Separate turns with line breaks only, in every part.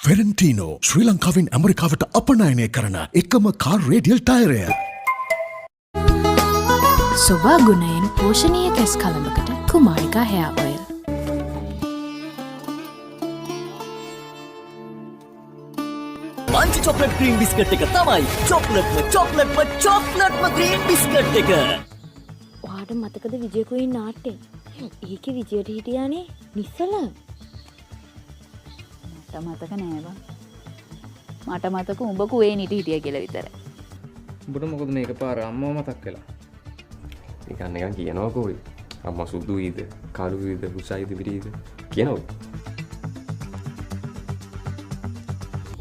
ෆෙරන්ටීනෝ ශ්‍රී ලංකාවෙන් ඇමරිකාවට අපනයනය කරන එකම කාර් රේඩියල් ටයරය.
සොබා ගුණයෙන් පෝෂණීය කැස් කළඹකට Kumarika hair oil.
Munchee chocolate cream biscuit එක තමයි චොක්ලට්ම ක්‍රීම් බිස්කට් එක.
ඔයාට මතකද විජයකුයි නාට්‍යෙ? ඒකේ විජයට හිටියානේ නිස්සල.
මතක නෑ බං. මට මතක උඹ කුවේ නිටි හිටිය කියලා විතරයි.
උඹට මොකද මේක පාර අම්මව මතක් වෙලා?
නිකන් කියනවා කෝයි. අම්මා සුදුයිද, කළුයිද, උසයිද, විරිද කියනවා.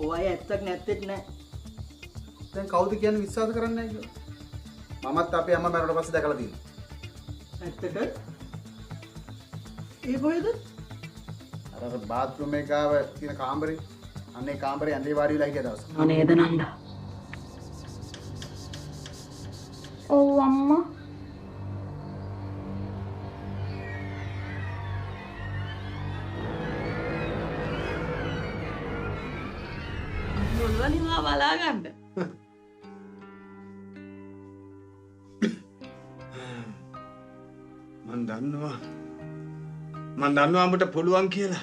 ඔය ඇත්තක් නැත්තේත් නෑ.
දැන් කවුද කියන්නේ විශ්වාස කරන්නේ නැහැ කියලා? මමත් අපේ අම්මා මරුණට පස්සේ දැකලා තියෙනවා.
ඇත්තට? ඒ කොහෙද?
අර බාත්රූම් එක ගාව තියෙන කාමරේ. අනේ කාමරේ ඇඳේ වාඩි වෙලා හිටිය දවස.
අනේද නන්දා.
ඔව් අම්මා.
මුල්වනිවා බලා ගන්න.
මන් දන්නවා උඹට පුළුවන් කියලා.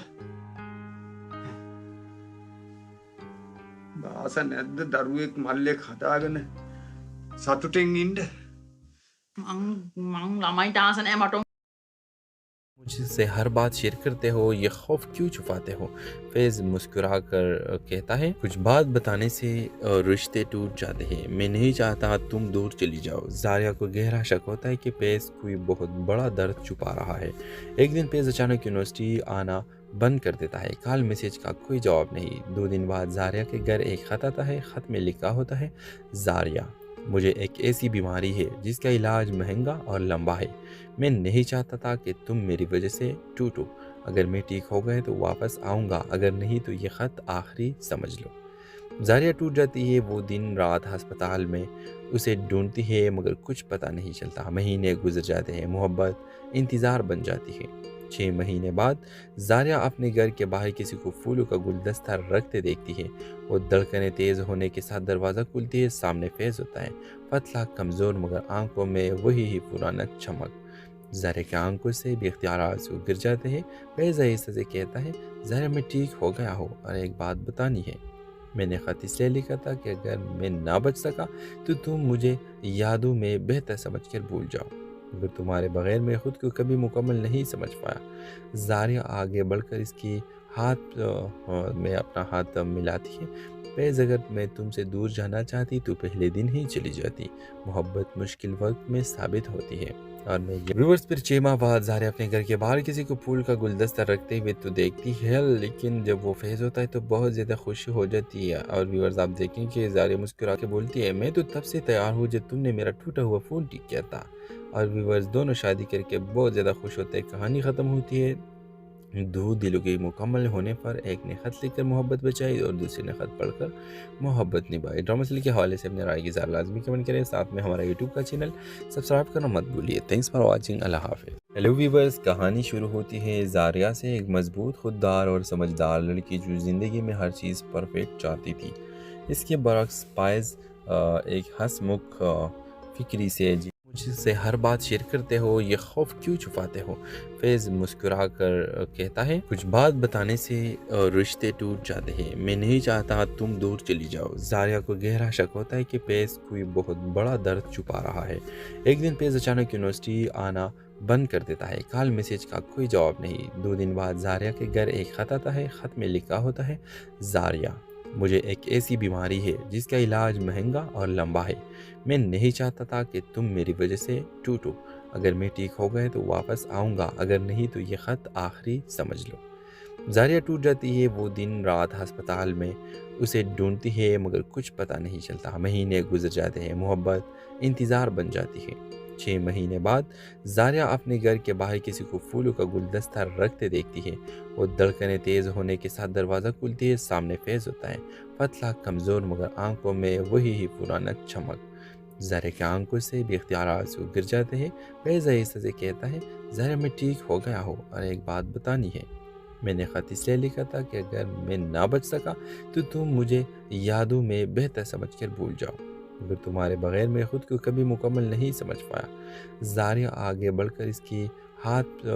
ආස නැද්ද දරුවෙක් මල්ලෙක් හදාගෙන සතුටින් ඉන්න?
මං ළමයිට ආස නෑ මට.
मुझसे हर बात शेयर करते हो, ये खौफ क्यों छुपाते हो? फैज़ मुस्कुरा कर कहता है, कुछ बात बताने से रिश्ते टूट जाते हैं। मैं नहीं चाहता तुम दूर चली जाओ। जारिया को गहरा शक होता है कि फैज़ कोई बहुत बड़ा दर्द छुपा रहा है। एक दिन फैज़ अचानक यूनिवर्सिटी आना बंद कर देता है। कॉल मैसेज का कोई जवाब नहीं। 2 दिन बाद जारिया के घर एक खत आता है। खत में लिखा होता है, जारिया, मुझे एक ऐसी बीमारी है जिसका इलाज महंगा और लंबा है। मैं नहीं चाहता था कि तुम मेरी वजह से टूटो। अगर मैं ठीक हो गए तो वापस आऊँगा, अगर नहीं तो ये ख़त आखिरी समझ लो। जारिया टूट जाती है। वो दिन रात अस्पताल में उसे ढूंढती है मगर कुछ पता नहीं चलता। महीने गुजर जाते हैं। मोहब्बत इंतज़ार बन जाती है। 6 महीने बाद जारिया अपने घर के बाहर किसी को फूलों का गुलदस्ता रखते देखती है। वो धड़कनें तेज़ होने के साथ दरवाज़ा खुलती है। सामने फैज़ होता है, पतला, कमज़ोर, मगर आंखों में वही ही पुराना चमक। जारिया की आंखों से बेख्तियार आंसू गिर जाते हैं। फैज़ आहिस्ते से कहता है, जारिया, मैं ठीक हो गया हूँ और एक बात बतानी है। मैंने ख़त इसलिए लिखा था कि अगर मैं ना बच सका तो तुम मुझे यादों में बेहतर समझकर भूल जाओ, मगर तुम्हारे बगैर मैं खुद को कभी मुकम्मल नहीं समझ पाया। जारिया आगे बढ़कर इसकी हाथ में अपना हाथ मिलाती है। फैज़, अगर मैं तुमसे दूर जाना चाहती तो पहले दिन ही चली जाती। मोहब्बत मुश्किल वक्त में साबित होती है। और मैं व्यूअर्स, फिर 6 माह बाद जारिया अपने घर के बाहर किसी को फूल का गुलदस्ता रखते हुए तो देखती है, लेकिन जब वो फैज़ होता है तो बहुत ज़्यादा खुशी हो जाती है। और व्यूअर्स, आप देखें कि जारिया मुस्कुरा के बोलती है, मैं तो तब से तैयार हूँ जब तुमने मेरा टूटा हुआ फ़ोन ठीक किया था। और व्यूअर्स, दोनों शादी करके बहुत ज़्यादा खुश होते हैं। कहानी ख़त्म होती है। 2 दिलों के मुकम्मल होने पर एक ने ख़त लिखकर मोहब्बत बचाई और दूसरे ने ख़त पढ़कर मोहब्बत निभाई। ड्रामा सीरियल के हवाले से अपने राय की लाजमी कमेंट करें। साथ में हमारा यूट्यूब का चैनल सब्सक्राइब करना मत भूलिए। Thanks for watching. अल्लाह हाफ़िज़। हेलो व्यूअर्स, कहानी शुरू होती है जारिया से, एक मजबूत, खुददार और समझदार लड़की जो ज़िंदगी में हर चीज़ परफेक्ट चाहती थी। इसके बरक्स फैज़ एक हंसमुख फिक्री से मुझसे हर बात शेयर करते हो, ये खौफ क्यों छुपाते हो? फैज़ मुस्कुरा कर कहता है, कुछ बात बताने से रिश्ते टूट जाते हैं। मैं नहीं चाहता तुम दूर चली जाओ। जारिया को गहरा शक होता है कि फैज़ कोई बहुत बड़ा दर्द छुपा रहा है। एक दिन फैज़ अचानक यूनिवर्सिटी आना बंद कर देता है। कॉल मैसेज का कोई जवाब नहीं। 2 दिन बाद जारिया के घर एक खत आता है। खत में लिखा होता है, जारिया, मुझे एक ऐसी बीमारी है जिसका इलाज महंगा और लंबा है। मैं नहीं चाहता था कि तुम मेरी वजह से टूटो। अगर मैं ठीक हो गए तो वापस आऊँगा, अगर नहीं तो ये ख़त आखिरी समझ लो। जारिया टूट जाती है। वो दिन रात अस्पताल में उसे ढूंढती है मगर कुछ पता नहीं चलता। महीने गुजर जाते हैं। मोहब्बत इंतज़ार बन जाती है। 6 महीने बाद जारिया अपने घर के बाहर किसी को फूलों का गुलदस्ता रखते देखती है। वो धड़कनें तेज़ होने के साथ दरवाज़ा खुलती है। सामने फैज़ होता है, पतला, कमज़ोर, मगर आंखों में वही ही पुराना चमक। जारिया की आंखों से बेख्तियार आंसू गिर जाते हैं। फैज़ आहिस्ते से कहता है, जारिया, मैं ठीक हो गया हूँ और एक बात बतानी है। میں نے خط اس لیے لکھا تھا کہ اگر میں نہ بچ سکا تو تم مجھے یادوں میں بہتر سمجھ کر بھول جاؤ، مگر تمہارے بغیر میں خود کو کبھی مکمل نہیں سمجھ پایا۔ زاریہ آگے بڑھ کر اس کی ہاتھ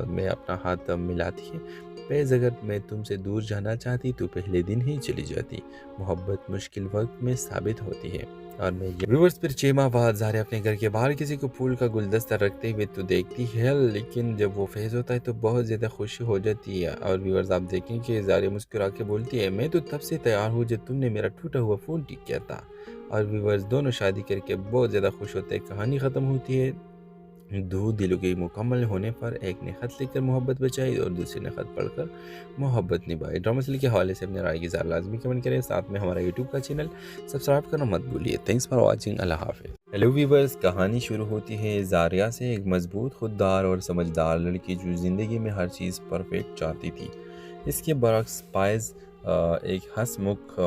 میں اپنا ہاتھ ملاتی ہے۔ فیض اگر میں تم سے دور جانا چاہتی تو پہلے دن ہی چلی جاتی، محبت مشکل وقت میں ثابت ہوتی ہے۔ اور میں ویورز پھر 6 ماہ بعد زاریہ اپنے گھر کے باہر کسی کو پھول کا گلدستہ رکھتے ہوئے تو دیکھتی ہے، لیکن جب وہ فیض ہوتا ہے تو بہت زیادہ خوشی ہو جاتی ہے۔ اور ویورز آپ دیکھیں کہ زاریہ مسکرا کے بولتی ہے، میں تو تب سے تیار ہوں جب تم نے میرا ٹوٹا ہوا فون ٹھیک کیا تھا۔ اور ویورز دونوں شادی کر کے بہت زیادہ خوش ہوتے ہیں۔ کہانی ختم ہوتی ہے دو دلوں کے مکمل ہونے پر، ایک نے خط لکھ کر محبت بچائی اور دوسرے نے خط پڑھ کر محبت نبھائی۔ ڈرامہ سیریل کے حوالے سے اپنے رائے کی اظہار لازمی کمنٹ کریں، ساتھ میں ہمارا یوٹیوب کا چینل سبسکرائب کرنا مت بھولیے۔ تھینکس فار واچنگ، اللہ حافظ۔ ہیلو ویورز، کہانی شروع ہوتی ہے زاریہ سے، ایک مضبوط، خوددار اور سمجھدار لڑکی جو زندگی میں ہر چیز پرفیکٹ چاہتی تھی۔ اس کے برعکس فائز ایک ہنسمکھ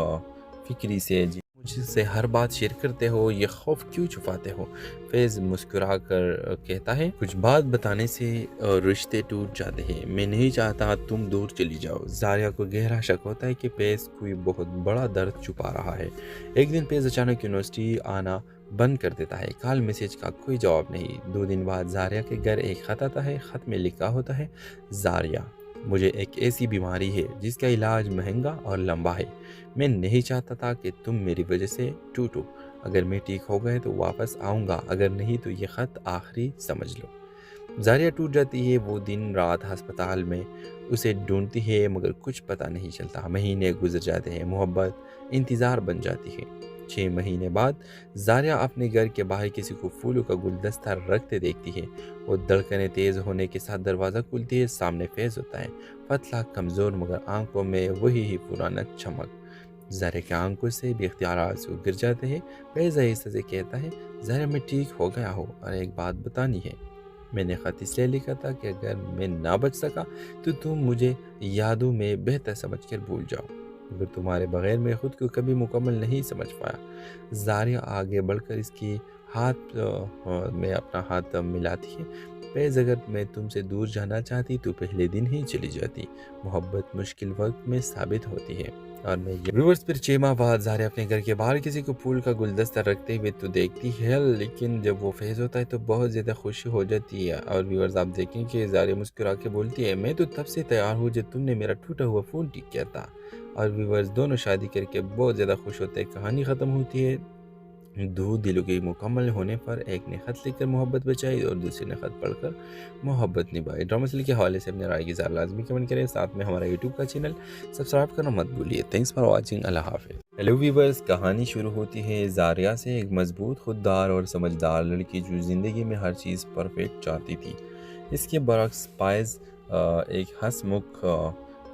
فکری سے مجھ سے ہر بات شیئر کرتے ہو، یہ خوف کیوں چھپاتے ہو؟ فیض مسکرا کر کہتا ہے، کچھ بات بتانے سے رشتے ٹوٹ جاتے ہیں، میں نہیں چاہتا تم دور چلی جاؤ۔ زاریہ کو گہرا شک ہوتا ہے کہ فیض کوئی بہت بڑا درد چھپا رہا ہے۔ ایک دن فیض اچانک یونیورسٹی آنا بند کر دیتا ہے، کال میسج کا کوئی جواب نہیں۔ 2 دن بعد زاریہ کے گھر ایک خط آتا ہے، خط میں لکھا ہوتا ہے، زاریہ، مجھے ایک ایسی بیماری ہے جس کا علاج مہنگا اور لمبا ہے، میں نہیں چاہتا تھا کہ تم میری وجہ سے ٹوٹو، اگر میں ٹھیک ہو گئے تو واپس آؤں گا، اگر نہیں تو یہ خط آخری سمجھ لو۔ زاریہ ٹوٹ جاتی ہے، وہ دن رات ہسپتال میں اسے ڈھونڈتی ہے مگر کچھ پتہ نہیں چلتا۔ مہینے گزر جاتے ہیں، محبت انتظار بن جاتی ہے۔ 6 مہینے بعد زاریہ اپنے گھر کے باہر کسی کو پھولوں کا گلدستہ رکھتے دیکھتی ہے، وہ دھڑکنیں تیز ہونے کے ساتھ دروازہ کھلتی ہے، سامنے فیض ہوتا ہے، پتلا، کمزور مگر آنکھوں میں وہی پرانا چمک۔ زاریہ کے آنکھوں سے بے اختیار آنسو گر جاتے ہیں۔ فیض آہستہ سے کہتا ہے، زاریہ میں ٹھیک ہو گیا ہوں اور ایک بات بتانی ہے، میں نے خط اس لیے لکھا تھا کہ اگر میں نہ بچ سکا تو تم مجھے یادوں میں بہتر سمجھ کر بھول جاؤ، مگر تمہارے بغیر میں خود کو کبھی مکمل نہیں سمجھ پایا۔ زاریہ آگے بڑھ کر اس کی ہاتھ میں اپنا ہاتھ ملاتی ہے۔ فیض اگر میں تم سے دور جانا چاہتی تو پہلے دن ہی چلی جاتی، محبت مشکل وقت میں ثابت ہوتی ہے۔ اور میں ویورز پھر 6 ماہ بعد زاریہ اپنے گھر کے باہر کسی کو پھول کا گلدستہ رکھتے ہوئے تو دیکھتی ہے، لیکن جب وہ فیض ہوتا ہے تو بہت زیادہ خوشی ہو جاتی ہے۔ اور ویورز آپ دیکھیں کہ زاریہ مسکرا کے بولتی ہے، میں تو تب سے تیار ہوں جب تم نے میرا ٹوٹا ہوا فون ٹھیک کیا تھا۔ اور ویورز دونوں شادی کر کے بہت زیادہ خوش ہوتے ہیں۔ کہانی ختم ہوتی ہے دو دلوں کے مکمل ہونے پر، ایک نے خط لکھ کر محبت بچائی اور دوسرے نے خط پڑھ کر محبت نبھائی۔ ڈرامہ سیریل کے حوالے سے اپنے رائے کی اظہار لازمی کمنٹ کریں، ساتھ میں ہمارا یوٹیوب کا چینل سبسکرائب کرنا مت بھولیے۔ تھینکس فار واچنگ، اللہ حافظ۔ ہیلو ویورز، کہانی شروع ہوتی ہے زاریہ سے، ایک مضبوط، خوددار اور سمجھدار لڑکی جو زندگی میں ہر چیز پرفیکٹ چاہتی تھی۔ اس کے برعکس فائز ایک ہنسمکھ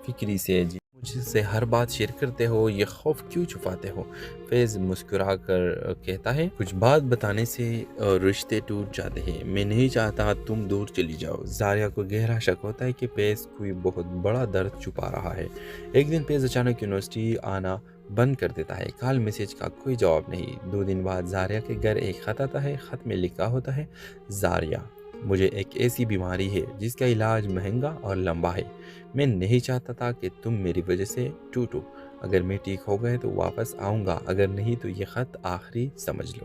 فکری سے مجھ سے ہر بات شیئر کرتے ہو، یہ خوف کیوں چھپاتے ہو؟ فیض مسکرا کر کہتا ہے، کچھ بات بتانے سے رشتے ٹوٹ جاتے ہیں، میں نہیں چاہتا تم دور چلی جاؤ۔ زاریہ کو گہرا شک ہوتا ہے کہ فیض کوئی بہت بڑا درد چھپا رہا ہے۔ ایک دن فیض اچانک یونیورسٹی آنا بند کر دیتا ہے، کال میسج کا کوئی جواب نہیں۔ 2 دن بعد زاریہ کے گھر ایک خط آتا ہے، خط میں لکھا ہوتا ہے، زاریہ، مجھے ایک ایسی بیماری ہے جس کا علاج مہنگا اور لمبا ہے، میں نہیں چاہتا تھا کہ تم میری وجہ سے ٹوٹو، اگر میں ٹھیک ہو گئے تو واپس آؤں گا، اگر نہیں تو یہ خط آخری سمجھ لو۔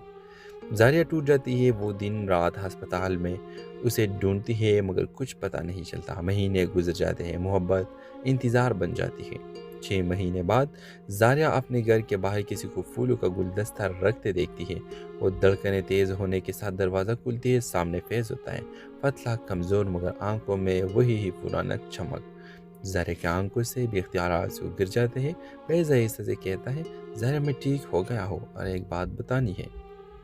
زاریہ ٹوٹ جاتی ہے، وہ دن رات ہسپتال میں اسے ڈھونڈتی ہے مگر کچھ پتہ نہیں چلتا۔ مہینے گزر جاتے ہیں، محبت انتظار بن جاتی ہے۔ 6 مہینے بعد زاریہ اپنے گھر کے باہر کسی کو پھولوں کا گلدستہ رکھتے دیکھتی ہے، وہ دھڑکنیں تیز ہونے کے ساتھ دروازہ کھلتی ہے، سامنے فیض ہوتا ہے، پتلا، کمزور مگر آنکھوں میں وہی پرانا چمک۔ زاریہ کے آنکھوں سے بے اختیار آنسو گر جاتے ہیں۔ فیض آہستہ سے کہتا ہے، زاریہ میں ٹھیک ہو گیا ہوں اور ایک بات بتانی ہے،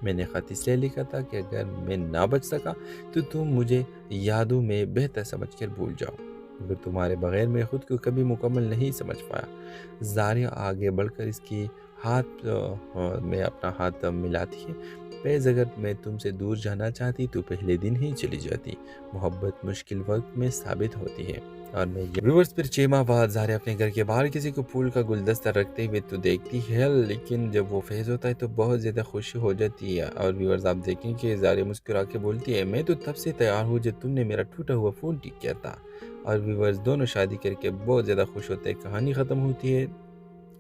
میں نے خط اس لیے لکھا تھا کہ اگر میں نہ بچ سکا تو تم مجھے یادوں میں بہتر سمجھ کر بھول جاؤ، مگر تمہارے بغیر میں خود کو کبھی مکمل نہیں سمجھ پایا۔ زاریہ آگے بڑھ کر اس کی में अपना हाथ मिलाती है। फैज़ अगर मैं तुमसे दूर जाना चाहती तो पहले दिन ही चली जाती। मोहब्बत मुश्किल वक्त में साबित होती है। और मैं व्यूअर्स फिर 6 माह बाद ज़ारिया अपने घर के बाहर किसी को फूल का गुलदस्ता रखते हुए तो देखती है, लेकिन जब वो फैज़ होता है तो बहुत ज़्यादा खुशी हो जाती है। और व्यूअर्स आप देखें कि ज़ारिया मुस्कुरा के बोलती है, मैं तो तब से तैयार हूँ जब तुमने मेरा टूटा हुआ फ़ोन ठीक किया था। और व्यूअर्स दोनों शादी करके बहुत ज़्यादा खुश होते हैं। कहानी ख़त्म होती है।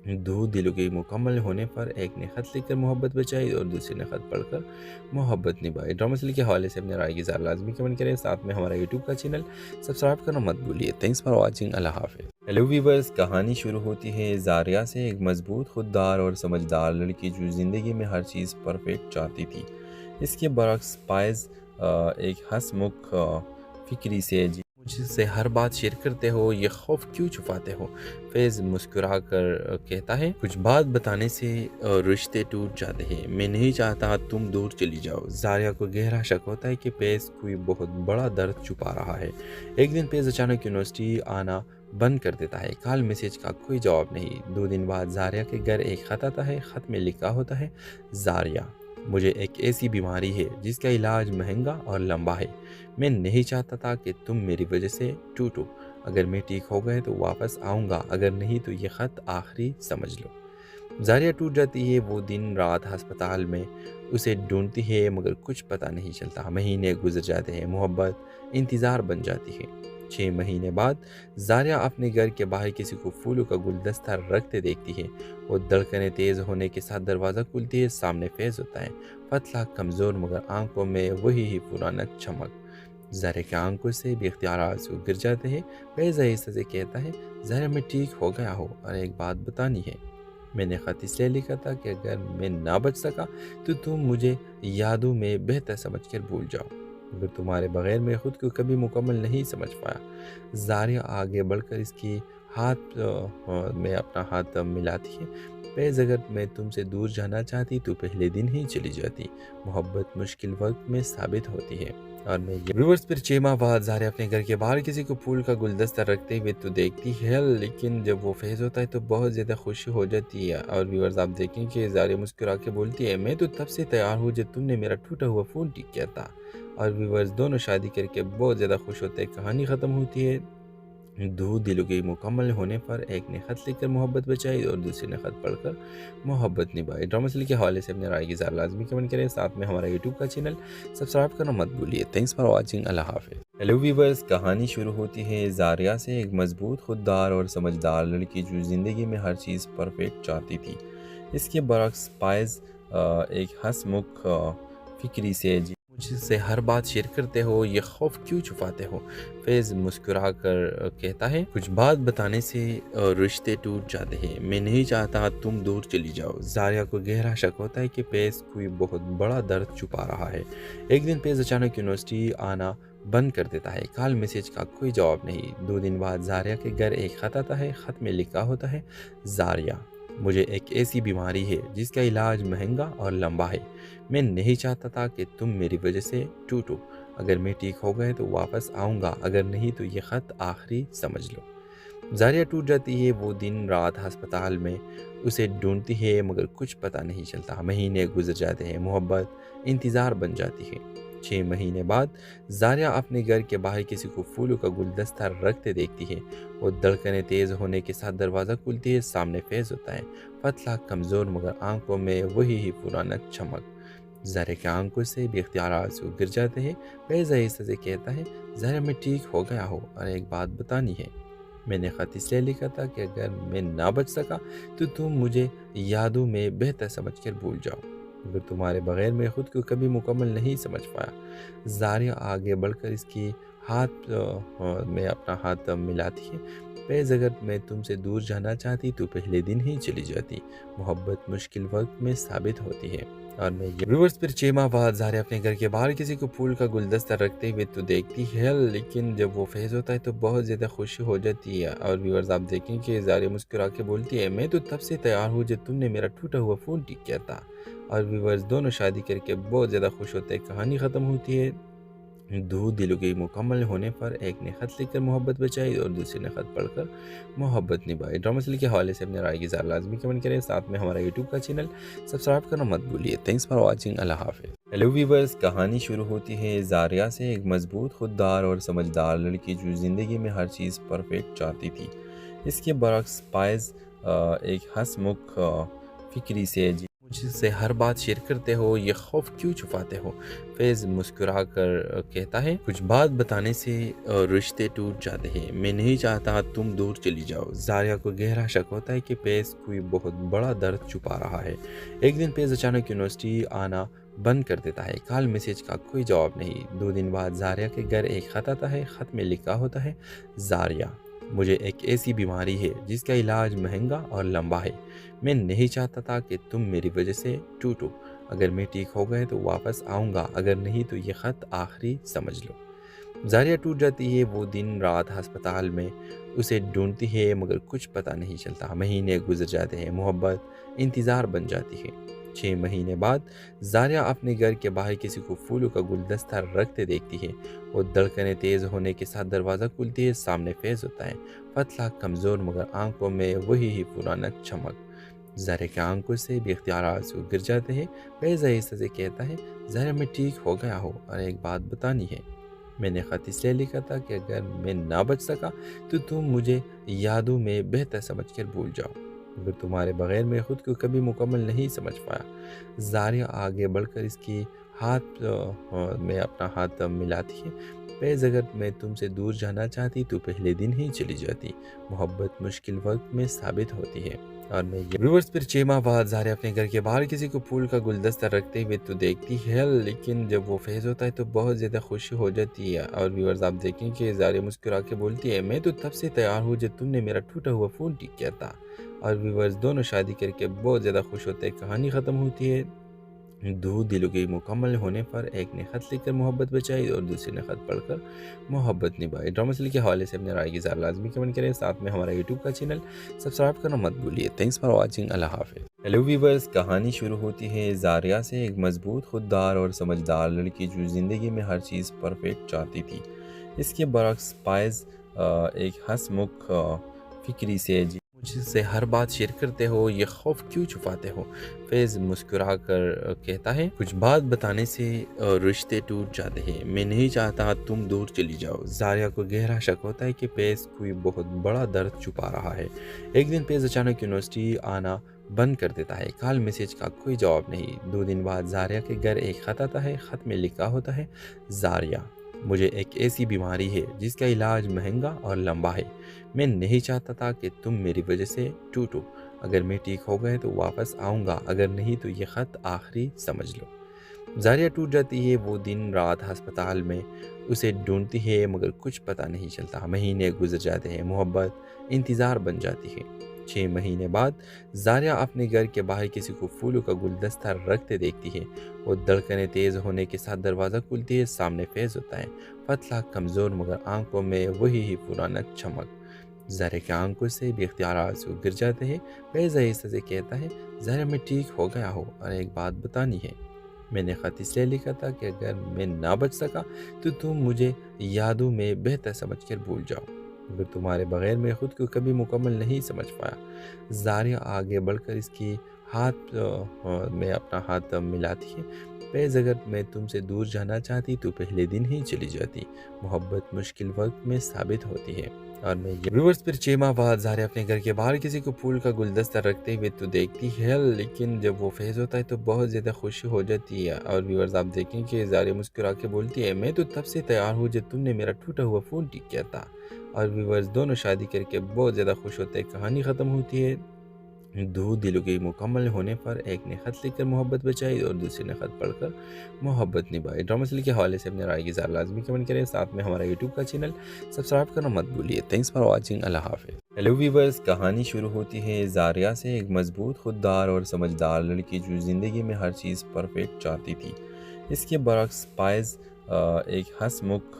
दो दिलों के मुकम्मल होने पर एक ने ख़त लिखकर मोहब्बत बचाई और दूसरे ने ख़त पढ़कर मोहब्बत निभाई। ड्रामा सीरियल के हवाले से अपने राय की ज़रा लाजमी कमेंट करें। साथ में हमारा यूट्यूब का चैनल सब्सक्राइब करना मत भूलिए। Thanks for watching. अल्लाह हाफ़िज़। हेलो व्यूअर्स, कहानी शुरू होती है ज़ारिया से, एक मजबूत, खुददार और समझदार लड़की जो ज़िंदगी में हर चीज़ परफेक्ट चाहती थी। इसके बरक्स पायज़ एक हंसमुख फिक्री से मुझसे हर बात शेयर करते हो, ये खौफ क्यों छुपाते हो? फैज़ मुस्कुरा कर कहता है, कुछ बात बताने से रिश्ते टूट जाते हैं। मैं नहीं चाहता तुम दूर चली जाओ। ज़ारिया को गहरा शक होता है कि फैज़ कोई बहुत बड़ा दर्द छुपा रहा है। एक दिन फैज़ अचानक यूनिवर्सिटी आना बंद कर देता है। कॉल मैसेज का कोई जवाब नहीं। 2 दिन बाद ज़ारिया के घर एक ख़त आता है। ख़त में लिखा होता है, ज़ारिया, मुझे एक ऐसी बीमारी है जिसका इलाज महंगा और लंबा है। मैं नहीं चाहता था कि तुम मेरी वजह से टूटो। अगर मैं ठीक हो गए तो वापस आऊँगा, अगर नहीं तो ये ख़त आखिरी समझ लो। ज़ारिया टूट जाती है। वो दिन रात अस्पताल में उसे ढूंढती है, मगर कुछ पता नहीं चलता। महीने गुजर जाते हैं। मोहब्बत इंतज़ार बन जाती है। 6 महीने बाद ज़ारिया अपने घर के बाहर किसी को फूलों का गुलदस्ता रखते देखती है। वो धड़कनें तेज़ होने के साथ दरवाज़ा खुलती है। सामने फैज़ होता है, पतला, कमज़ोर, मगर आंखों में वही ही पुराना चमक। ज़ारिया की आंखों से बेख्तियार आंसू गिर जाते हैं। फैज़ आहिस्ते से कहता है, ज़ारिया, मैं ठीक हो गया हूँ और एक बात बतानी है। मैंने ख़त इसलिए लिखा था कि अगर मैं ना बच सका तो तुम मुझे यादों में बेहतर समझकर भूल जाओ, मगर तुम्हारे बगैर मैं खुद को कभी मुकम्मल नहीं समझ पाया। ज़ारिया आगे बढ़कर इसकी हाथ में अपना हाथ मिलाती है। फैज़ अगर मैं तुमसे दूर जाना चाहती तो पहले दिन ही चली जाती। मोहब्बत मुश्किल वक्त में साबित होती है। और मैं व्यूअर्स फिर 6 माह बाद ज़ारिया अपने घर के बाहर किसी को फूल का गुलदस्ता रखते हुए तो देखती है, लेकिन जब वो फैज़ होता है तो बहुत ज़्यादा खुशी हो जाती है। और व्यूअर्स आप देखें कि ज़ारिया मुस्कुरा के बोलती है, मैं तो तब से तैयार हूँ जब तुमने मेरा टूटा हुआ फ़ोन ठीक किया था। और व्यूअर्स दोनों शादी करके बहुत ज़्यादा खुश होते हैं। कहानी ख़त्म होती है। 2 दिलों के मुकम्मल होने पर एक ने ख़त लिखकर मोहब्बत बचाई और दूसरे ने ख़त पढ़कर मोहब्बत निभाई। ड्रामा सीरियल के हवाले से अपने राय की ज़रा लाजमी कमेंट करें। साथ में हमारा यूट्यूब का चैनल सब्सक्राइब करना मत भूलिए। Thanks for watching. अल्लाह हाफ़िज़। हेलो व्यूअर्स, कहानी शुरू होती है ज़ारिया से, एक मजबूत, खुददार और समझदार लड़की जो ज़िंदगी में हर चीज़ परफेक्ट चाहती थी। इसके बरक्स पायज़ एक हंसमुख फिक्री से मुझसे हर बात शेयर करते हो, ये खौफ क्यों छुपाते हो? फैज़ मुस्कुरा कर कहता है, कुछ बात बताने से रिश्ते टूट जाते हैं। मैं नहीं चाहता तुम दूर चली जाओ। ज़ारिया को गहरा शक होता है कि फैज़ कोई बहुत बड़ा दर्द छुपा रहा है। एक दिन फैज़ अचानक यूनिवर्सिटी आना बंद कर देता है। कॉल मैसेज का कोई जवाब नहीं। 2 दिन बाद ज़ारिया के घर एक ख़त आता है। ख़त में लिखा होता है, ज़ारिया, मुझे एक ऐसी बीमारी है जिसका इलाज महंगा और लंबा है। मैं नहीं चाहता था कि तुम मेरी वजह से टूटो। अगर मैं ठीक हो गए तो वापस आऊँगा, अगर नहीं तो ये ख़त आखिरी समझ लो। ज़ारिया टूट जाती है। वो दिन रात अस्पताल में उसे ढूंढती है, मगर कुछ पता नहीं चलता। महीने गुजर जाते हैं। मोहब्बत इंतज़ार बन जाती है। 6 महीने बाद ज़ारिया अपने घर के बाहर किसी को फूलों का गुलदस्ता रखते देखती है। वो धड़कनें तेज़ होने के साथ दरवाज़ा खुलती है। सामने फैज़ होता है, पतला, कमज़ोर, मगर आंखों में वही ही पुराना चमक। ज़ारिया की आंखों से बेख्तियार आंसू गिर जाते हैं। फैज़ आहिस्ते से कहता है, ज़ारिया, मैं ठीक हो गया हूँ और एक बात बतानी है। मैंने ख़त इसलिए लिखा था कि अगर मैं ना बच सका तो तुम मुझे यादों में बेहतर समझकर भूल जाओ, मगर तुम्हारे बगैर मैं खुद को कभी मुकम्मल नहीं समझ पाया। ज़ारिया आगे बढ़कर इसकी हाथ में अपना हाथ मिलाती है। फैज़ अगर मैं तुमसे दूर जाना चाहती तो पहले दिन ही चली जाती। मोहब्बत मुश्किल वक्त में साबित होती है। और मैं व्यूअर्स फिर 6 माह बाद ज़ारिया अपने घर के बाहर किसी को फूल का गुलदस्ता रखते हुए तो देखती है, लेकिन जब वो फैज़ होता है तो बहुत ज़्यादा खुशी हो जाती है। और व्यूअर्स आप देखें कि ज़ारिया मुस्कुरा के बोलती है, मैं तो तब से तैयार हूँ जब तुमने मेरा टूटा हुआ फ़ोन ठीक किया था। और व्यूअर्स दोनों शादी करके बहुत ज़्यादा खुश होते हैं। कहानी ख़त्म होती है। दो दिलों के मुकम्मल होने पर एक ने ख़त लिखकर मोहब्बत बचाई और दूसरे ने ख़त पढ़कर मोहब्बत निभाई। ड्रामा सीरियल के हवाले से अपने राय की ज़रा लाजमी कमेंट करें, साथ में हमारा यूट्यूब का चैनल सब्सक्राइब करना मत भूलिए। Thanks for watching. अल्लाह हाफ़िज़। हेलो व्यूअर्स, कहानी शुरू होती है जारिया से, एक मजबूत, खुददार और समझदार लड़की जो ज़िंदगी में हर चीज़ परफेक्ट चाहती थी। इसके बरक्स पायज़ एक हंसमुख फिक्री से मुझसे हर बात शेयर करते हो, ये खौफ क्यों छुपाते हो? फैज़ मुस्कुरा कर कहता है, कुछ बात बताने से रिश्ते टूट जाते हैं। मैं नहीं चाहता तुम दूर चली जाओ। जारिया को गहरा शक होता है कि फैज़ कोई बहुत बड़ा दर्द छुपा रहा है। एक दिन फैज़ अचानक यूनिवर्सिटी आना बंद कर देता है। कॉल मैसेज का कोई जवाब नहीं। 2 दिन बाद जारिया के घर एक खत आता है। खत में लिखा होता है, जारिया, मुझे एक ऐसी बीमारी है जिसका इलाज महंगा और लंबा है। मैं नहीं चाहता था कि तुम मेरी वजह से टूटो। अगर मैं ठीक हो गए तो वापस आऊँगा, अगर नहीं तो ये ख़त आखिरी समझ लो। जारिया टूट जाती है। वो दिन रात अस्पताल में उसे ढूंढती है मगर कुछ पता नहीं चलता। महीने गुजर जाते हैं। मोहब्बत इंतज़ार बन जाती है। 6 महीने बाद जारिया अपने घर के बाहर किसी को फूलों का गुलदस्ता रखते देखती है। वो धड़कनें तेज़ होने के साथ दरवाज़ा खुलती है। सामने फैज़ होता है, पतला, कमज़ोर, मगर आंखों में वही ही पुराना चमक। जारिया की आंखों से बेख्तियार आंसू गिर जाते हैं। फैज़ आहिस्ते से कहता है, जारिया, मैं ठीक हो गया हूँ और एक बात बतानी है। मैंने ख़त इसलिए लिखा था कि अगर मैं ना बच सका तो तुम मुझे यादों में बेहतर समझकर भूल जाओ, मगर तुम्हारे बगैर मैं खुद को कभी मुकम्मल नहीं समझ पाया। जारिया आगे बढ़कर इसकी हाथ में अपना हाथ मिलाती है। फैज़, अगर मैं तुमसे दूर जाना चाहती तो पहले दिन ही चली जाती। मोहब्बत मुश्किल वक्त में साबित होती है। और मैं व्यूअर्स, फिर 6 माह बाद जारिया अपने घर के बाहर किसी को फूल का गुलदस्ता रखते हुए तो देखती है, लेकिन जब वो फैज़ होता है तो बहुत ज़्यादा खुशी हो जाती है। और व्यूअर्स, आप देखें कि जारिया मुस्कुरा के बोलती है, मैं तो तब से तैयार हूँ जब तुमने मेरा टूटा हुआ फ़ोन ठीक किया था। और व्यूअर्स, दोनों शादी करके बहुत ज़्यादा खुश होते हैं। कहानी ख़त्म होती है। 2 दिलों के मुकम्मल होने पर एक ने ख़त लिखकर मोहब्बत बचाई और दूसरे ने ख़त पढ़कर मोहब्बत निभाई। ड्रामा सीरियल के हवाले से अपने राय की ज़रा लाजमी कमेंट करें, साथ में हमारा यूट्यूब का चैनल सब्सक्राइब करना मत भूलिए। Thanks for watching. अल्लाह हाफ़िज़। हेलो व्यूअर्स, कहानी शुरू होती है जारिया से, एक मजबूत, खुददार और समझदार लड़की जो ज़िंदगी में हर चीज़ परफेक्ट चाहती थी। इसके बरक्स पायज़ एक हंसमुख फिक्री से मुझसे हर बात शेयर करते हो, ये खौफ क्यों छुपाते हो? फैज़ मुस्कुरा कर कहता है, कुछ बात बताने से रिश्ते टूट जाते हैं। मैं नहीं चाहता तुम दूर चली जाओ। जारिया को गहरा शक होता है कि फैज़ कोई बहुत बड़ा दर्द छुपा रहा है। एक दिन फैज़ अचानक यूनिवर्सिटी आना बंद कर देता है। कॉल मैसेज का कोई जवाब नहीं। 2 दिन बाद जारिया के घर एक खत आता है। खत में लिखा होता है, जारिया, मुझे एक ऐसी बीमारी है जिसका इलाज महंगा और लंबा है। मैं नहीं चाहता था कि तुम मेरी वजह से टूटो। अगर मैं ठीक हो गए तो वापस आऊँगा, अगर नहीं तो ये ख़त आखिरी समझ लो। जारिया टूट जाती है। वो दिन रात अस्पताल में उसे ढूंढती है मगर कुछ पता नहीं चलता। महीने गुजर जाते हैं। मोहब्बत इंतज़ार बन जाती है। 6 महीने बाद जारिया अपने घर के बाहर किसी को फूलों का गुलदस्ता रखते देखती है। वो धड़कनें तेज़ होने के साथ दरवाज़ा खुलती है। सामने फैज़ होता है, पतला, कमज़ोर, मगर आंखों में वही ही पुराना चमक। जारिया की आंखों से बेख्तियार आंसू गिर जाते हैं। फैज़ आहिस्ते से कहता है, जारिया, मैं ठीक हो गया हूँ और एक बात बतानी है। मैंने ख़त इसलिए लिखा था कि अगर मैं ना बच सका तो तुम मुझे यादों में बेहतर समझकर भूल जाओ, मगर तुम्हारे बगैर मैं खुद को कभी मुकम्मल नहीं समझ पाया। जारिया आगे बढ़कर इसकी हाथ में अपना हाथ मिलाती है। फैज़, अगर मैं तुमसे दूर जाना चाहती तो पहले दिन ही चली जाती। मोहब्बत मुश्किल वक्त में साबित होती है। और मैं व्यूअर्स, फिर 6 माह बाद जारिया अपने घर के बाहर किसी को फूल का गुलदस्ता रखते हुए तो देखती है, लेकिन जब वो फैज़ होता है तो बहुत ज़्यादा खुशी हो जाती है। और व्यूअर्स, आप देखें कि जारिया मुस्कुरा के बोलती है, मैं तो तब से तैयार हूँ जब तुमने मेरा टूटा हुआ फ़ोन ठीक किया था। और व्यूअर्स, दोनों शादी करके बहुत ज़्यादा खुश होते हैं। कहानी ख़त्म होती है। 2 दिलों के मुकम्मल होने पर एक ने ख़त लिखकर मोहब्बत बचाई और दूसरे ने ख़त पढ़कर मोहब्बत निभाई। ड्रामा सीरियल के हवाले से अपने राय की ज़रा लाजमी कमेंट करें, साथ में हमारा यूट्यूब का चैनल सब्सक्राइब करना मत भूलिए। Thanks for watching. अल्लाह हाफ़िज़। हेलो व्यूअर्स, कहानी शुरू होती है जारिया से, एक मजबूत, खुददार और समझदार लड़की जो ज़िंदगी में हर चीज़ परफेक्ट चाहती थी। इसके बरक्स पायज़ एक हंसमुख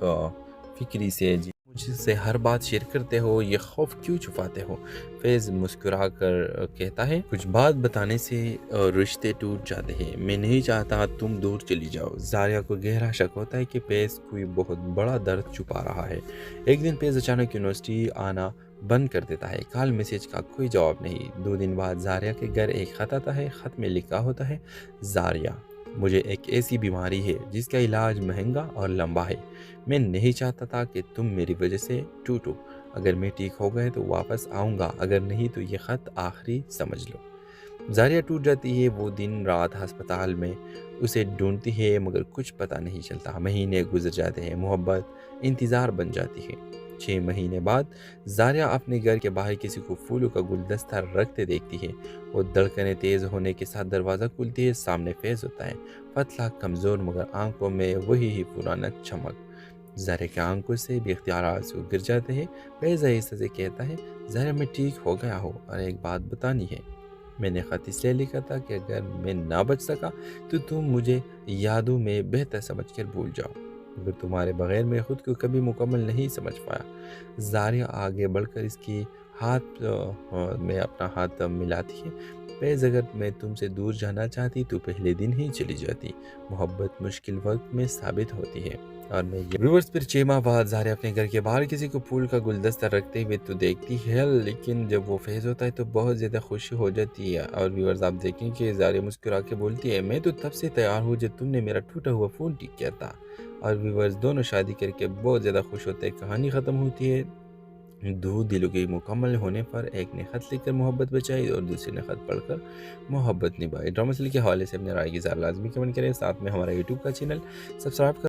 फिक्री से मुझ से हर बात शेयर करते हो, ये खौफ क्यों छुपाते हो? फैज़ मुस्कुरा कर कहता है, कुछ बात बताने से रिश्ते टूट जाते हैं। मैं नहीं चाहता तुम दूर चली जाओ। जारिया को गहरा शक होता है कि फैज़ कोई बहुत बड़ा दर्द छुपा रहा है। एक दिन फैज़ अचानक यूनिवर्सिटी आना बंद कर देता है। कॉल मैसेज का कोई जवाब नहीं। 2 दिन बाद जारिया के घर एक खत आता है। खत में लिखा होता है, जारिया, मुझे एक ऐसी बीमारी है जिसका इलाज महंगा और लंबा है। मैं नहीं चाहता था कि तुम मेरी वजह से टूटो। अगर मैं ठीक हो गए तो वापस आऊँगा, अगर नहीं तो ये ख़त आखिरी समझ लो। जारिया टूट जाती है। वो दिन रात अस्पताल में उसे ढूंढती है मगर कुछ पता नहीं चलता। महीने गुजर जाते हैं। मोहब्बत इंतज़ार बन जाती है। 6 महीने बाद जारिया अपने घर के बाहर किसी को फूलों का गुलदस्ता रखते देखती है। वो धड़कनें तेज़ होने के साथ दरवाज़ा खुलती है। सामने फैज़ होता है, पतला, कमज़ोर, मगर आंखों में वही ही पुराना चमक। जारिया की आंखों से बेख्तियार आंसू गिर जाते हैं। फैज़ आहिस्ते से कहता है, जारिया, मैं ठीक हो गया हूँ और एक बात बतानी है। मैंने ख़त इसलिए लिखा था कि अगर मैं ना बच सका तो तुम मुझे यादों में बेहतर समझकर भूल जाओ, मगर तुम्हारे बगैर मैं खुद को कभी मुकम्मल नहीं समझ पाया। जारिया आगे बढ़कर इसकी हाथ में अपना हाथ मिलाती है। फैज़, अगर मैं तुमसे दूर जाना चाहती तो पहले दिन ही चली जाती। मोहब्बत मुश्किल वक्त में साबित होती है। और मैं व्यूअर्स, फिर 6 माह बाद जारिया अपने घर के बाहर किसी को फूल का गुलदस्ता रखते हुए तो देखती है, लेकिन जब वो फैज़ होता है तो बहुत ज़्यादा खुशी हो जाती है। और व्यूअर्स, आप देखें कि जारिया मुस्कुरा के बोलती है, मैं तो तब से तैयार हूँ जब तुमने मेरा टूटा हुआ फ़ोन ठीक किया था। और व्यूअर्स, दोनों शादी करके बहुत ज़्यादा खुश होते हैं। कहानी ख़त्म होती है। 2 दिलों के मुकम्मल होने पर एक ने ख़त लिखकर मोहब्बत बचाई और दूसरे ने ख़त पढ़कर मोहब्बत निभाई। ड्रामा सीरियल के हवाले से अपने राय की ज़रा लाजमी कमेंट करें। साथ में हमारा यूट्यूब का चैनल सब्सक्राइब कर